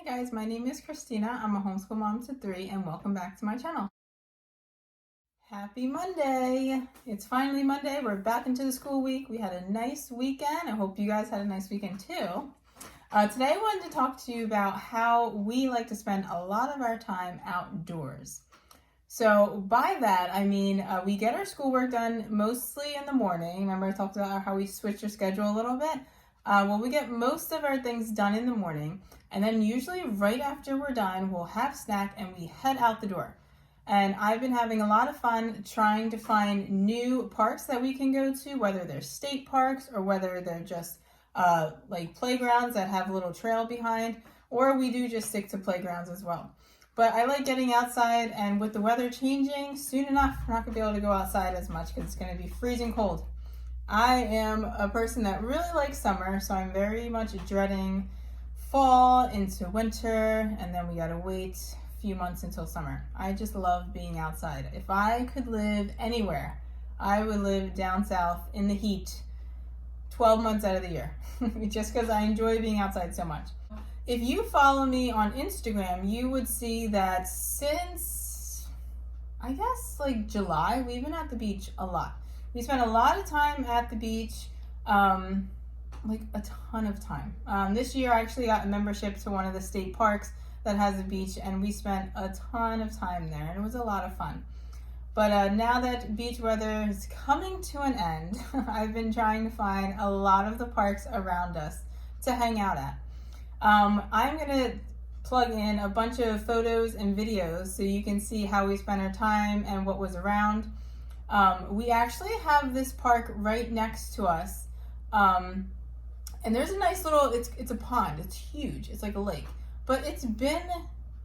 Hi guys, my name is Christina. I'm a homeschool mom to 3 and welcome back to my channel. Happy Monday! It's finally Monday. We're back into the school week. We had a nice weekend. I hope you guys had a nice weekend too. Today I wanted to talk to you about how we like to spend a lot of our time outdoors. So by that, I mean we get our schoolwork done mostly in the morning. Remember I talked about how we switched our schedule a little bit? Well, we get most of our things done in the morning, and then usually right after we're done, we'll have snack and we head out the door. And I've been having a lot of fun trying to find new parks that we can go to, whether they're state parks or whether they're just like playgrounds that have a little trail behind, or we do just stick to playgrounds as well. But I like getting outside, and with the weather changing, soon enough, we're not going to be able to go outside as much because it's going to be freezing cold. I am a person that really likes summer, so I'm very much dreading fall into winter, and then we gotta wait a few months until summer. I just love being outside. If I could live anywhere, I would live down south in the heat 12 months out of the year, just because I enjoy being outside so much. If you follow me on Instagram, you would see that since, I guess, like July, we've been at the beach a lot. We spent a lot of time at the beach, like a ton of time. This year I actually got a membership to one of the state parks that has a beach, and we spent a ton of time there, and it was a lot of fun. But now that beach weather is coming to an end, I've been trying to find a lot of the parks around us to hang out at. I'm gonna plug in a bunch of photos and videos so you can see how we spent our time and what was around. We actually have this park right next to us, and there's a nice little, it's a pond, it's huge, it's like a lake, but it's been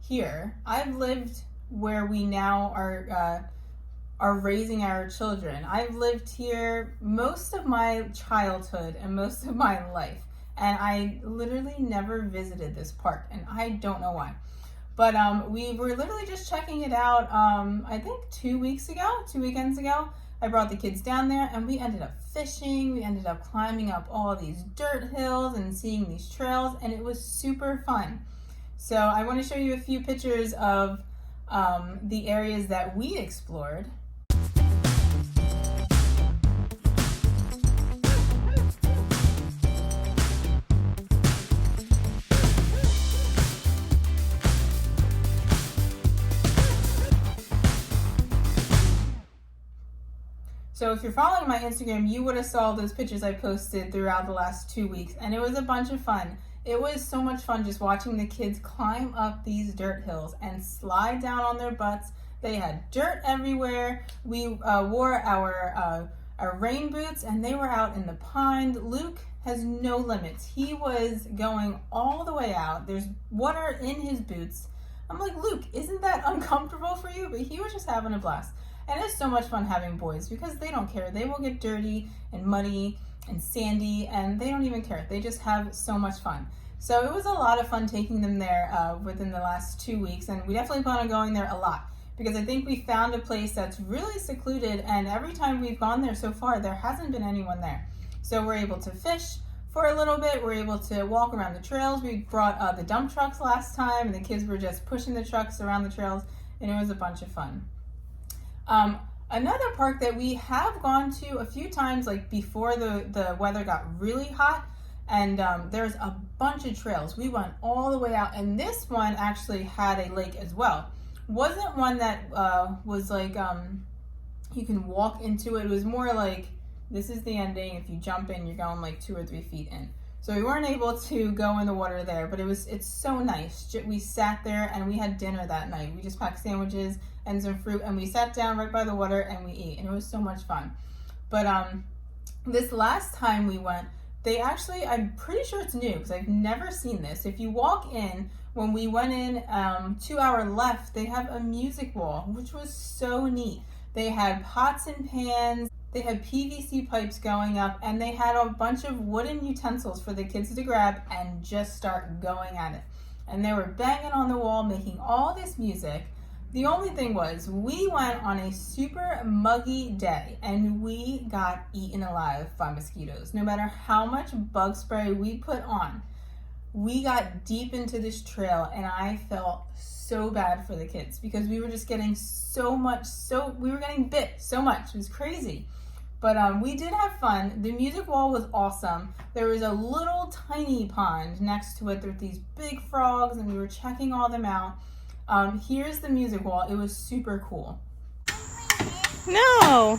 here. I've lived where we now are raising our children. I've lived here most of my childhood and most of my life, and I literally never visited this park, and I don't know why. But we were literally just checking it out, I think 2 weekends ago. I brought the kids down there and we ended up fishing. We ended up climbing up all these dirt hills and seeing these trails, and it was super fun. So I want to show you a few pictures of the areas that we explored. So if you're following my Instagram, you would have saw those pictures I posted throughout the last 2 weeks, and it was a bunch of fun. It was so much fun just watching the kids climb up these dirt hills and slide down on their butts. They had dirt everywhere. We wore our rain boots, and they were out in the pond. Luke has no limits. He was going all the way out. There's water in his boots. I'm like, Luke, isn't that uncomfortable for you? But he was just having a blast. And it's so much fun having boys because they don't care. They will get dirty and muddy and sandy, and they don't even care. They just have so much fun. So it was a lot of fun taking them there within the last 2 weeks, and we definitely plan on going there a lot because I think we found a place that's really secluded, and every time we've gone there so far, there hasn't been anyone there. So we're able to fish for a little bit. We're able to walk around the trails. We brought the dump trucks last time, and the kids were just pushing the trucks around the trails, and it was a bunch of fun. Another park that we have gone to a few times, like before the weather got really hot, and there's a bunch of trails. We went all the way out, and this one actually had a lake as well. Wasn't one that was like you can walk into it. It was more like this is the ending. If you jump in, you're going like 2 or 3 feet in. So we weren't able to go in the water there, but it's so nice. We sat there and we had dinner that night. We just packed sandwiches and some fruit, and we sat down right by the water and we ate, and it was so much fun. But this last time we went, they actually, I'm pretty sure it's new because I've never seen this. If you walk in, when we went in to our left, they have a music wall, which was so neat. They had pots and pans. They had PVC pipes going up, and they had a bunch of wooden utensils for the kids to grab and just start going at it. And they were banging on the wall, making all this music. The only thing was, we went on a super muggy day, and we got eaten alive by mosquitoes. No matter how much bug spray we put on, we got deep into this trail and I felt so bad for the kids because we were just getting we were getting bit so much. It was crazy. But we did have fun. The music wall was awesome. There was a little tiny pond next to it. There were these big frogs and we were checking all them out. Here's the music wall. It was super cool. No.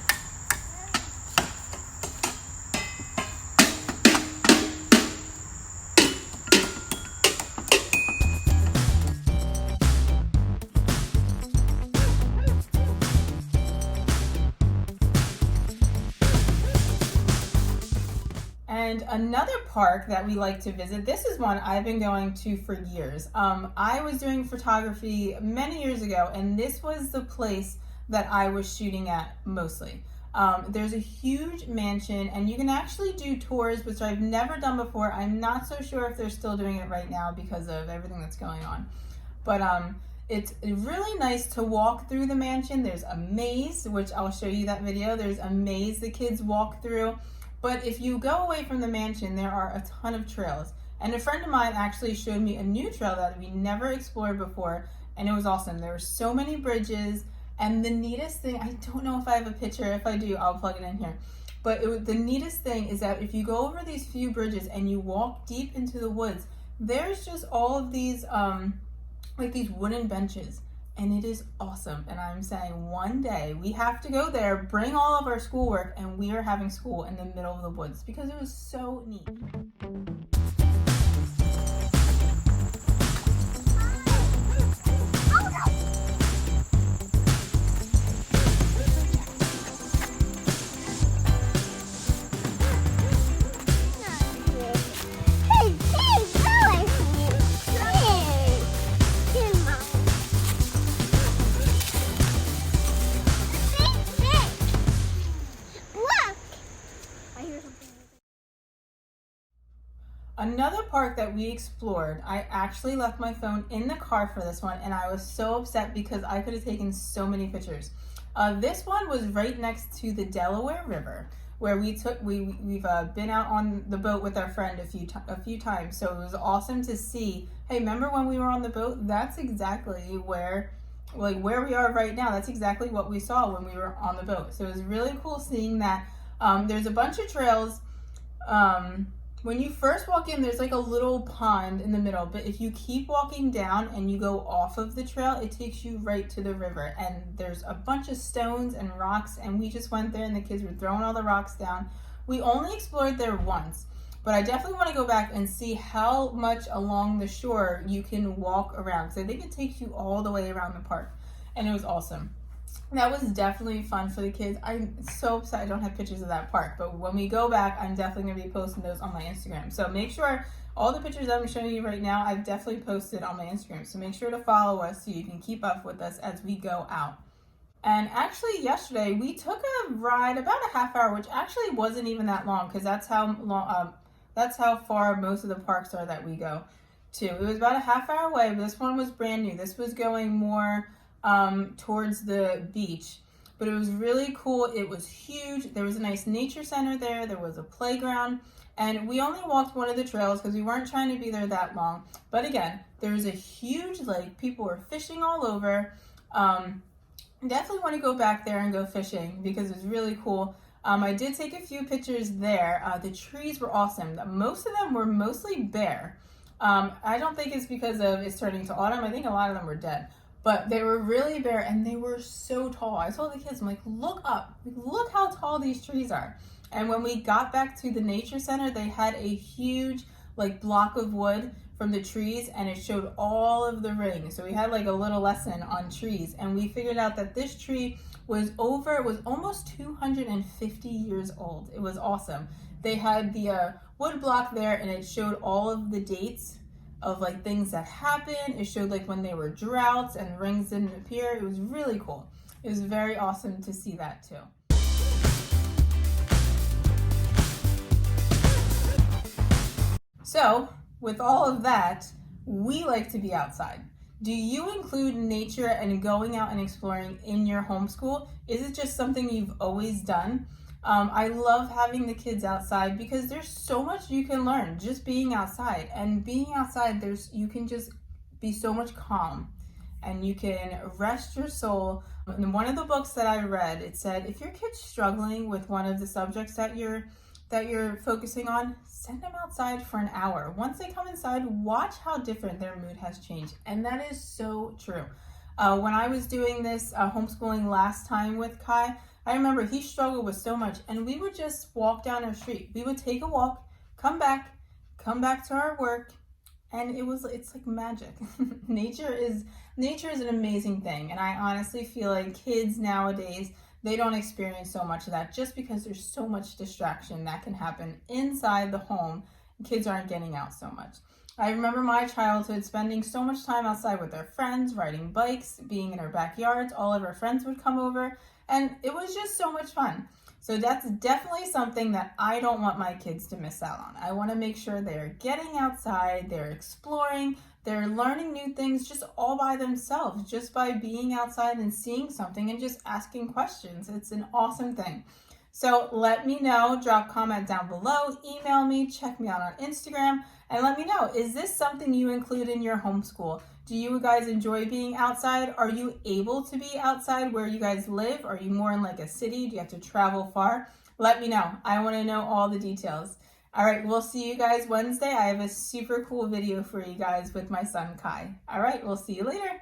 And another park that we like to visit, this is one I've been going to for years. I was doing photography many years ago, and this was the place that I was shooting at mostly. There's a huge mansion, and you can actually do tours, which I've never done before. I'm not so sure if they're still doing it right now because of everything that's going on. But it's really nice to walk through the mansion. There's a maze, which I'll show you that video. There's a maze the kids walk through. But if you go away from the mansion, there are a ton of trails. And a friend of mine actually showed me a new trail that we never explored before, and it was awesome. There were so many bridges, and the neatest thing, I don't know if I have a picture. If I do, I'll plug it in here. But the neatest thing is that if you go over these few bridges and you walk deep into the woods, there's just all of these, like these wooden benches. And it is awesome. And I'm saying one day we have to go there, bring all of our schoolwork, and we are having school in the middle of the woods because it was so neat. Another park that we explored, I actually left my phone in the car for this one, and I was so upset because I could have taken so many pictures. This one was right next to the Delaware River, where we've been out on the boat with our friend a few times. So it was awesome to see. Hey, remember when we were on the boat? That's exactly where we are right now. That's exactly what we saw when we were on the boat. So it was really cool seeing that. There's a bunch of trails. When you first walk in, there's like a little pond in the middle, but if you keep walking down and you go off of the trail, it takes you right to the river. And there's a bunch of stones and rocks, and we just went there and the kids were throwing all the rocks down. We only explored there once, but I definitely want to go back and see how much along the shore you can walk around, because I think it takes you all the way around the park, and it was awesome. That was definitely fun for the kids. I'm so upset I don't have pictures of that park, but when we go back, I'm definitely going to be posting those on my Instagram. So make sure all the pictures I'm showing you right now, I've definitely posted on my Instagram. So make sure to follow us so you can keep up with us as we go out. And actually yesterday, we took a ride about a half hour, which actually wasn't even that long because that's how far most of the parks are that we go to. It was about a half hour away, but this one was brand new. This was going more towards the beach, but it was really cool. It was huge. There was a nice nature center there. There was a playground, and we only walked one of the trails because we weren't trying to be there that long. But again, there was a huge lake. People were fishing all over. Definitely want to go back there and go fishing because it was really cool. I did take a few pictures there. The trees were awesome. Most of them were mostly bare. I don't think it's because of it's turning to autumn. I think a lot of them were dead. But they were really bare and they were so tall. I told the kids, I'm like, look up, look how tall these trees are. And when we got back to the nature center, they had a huge block of wood from the trees and it showed all of the rings. So we had a little lesson on trees, and we figured out that this tree was almost 250 years old. It was awesome. They had the wood block there and it showed all of the dates of things that happened. It showed when there were droughts and rings didn't appear. It was really cool. It was very awesome to see that too. So with all of that, we like to be outside. Do you include nature and going out and exploring in your homeschool? Is it just something you've always done? I love having the kids outside because there's so much you can learn just being outside. And being outside, you can just be so much calm and you can rest your soul. In one of the books that I read, it said if your kid's struggling with one of the subjects that you're focusing on, send them outside for an hour. Once they come inside, watch how different their mood has changed. And that is so true. When I was doing this homeschooling last time with Kai, I remember he struggled with so much, and we would just walk down our street. We would take a walk, come back to our work, and it's like magic. Nature is an amazing thing, and I honestly feel like kids nowadays, they don't experience so much of that just because there's so much distraction that can happen inside the home. Kids aren't getting out so much. I remember my childhood spending so much time outside with our friends, riding bikes, being in our backyards. All of our friends would come over, and it was just so much fun. So that's definitely something that I don't want my kids to miss out on. I want to make sure they're getting outside, they're exploring, they're learning new things just all by themselves, just by being outside and seeing something and just asking questions. It's an awesome thing. So let me know, drop a comment down below, email me, check me out on Instagram, and let me know, is this something you include in your homeschool? Do you guys enjoy being outside? Are you able to be outside where you guys live? Are you more in like a city? Do you have to travel far? Let me know. I want to know all the details. All right, we'll see you guys Wednesday. I have a super cool video for you guys with my son Kai. All right, we'll see you later.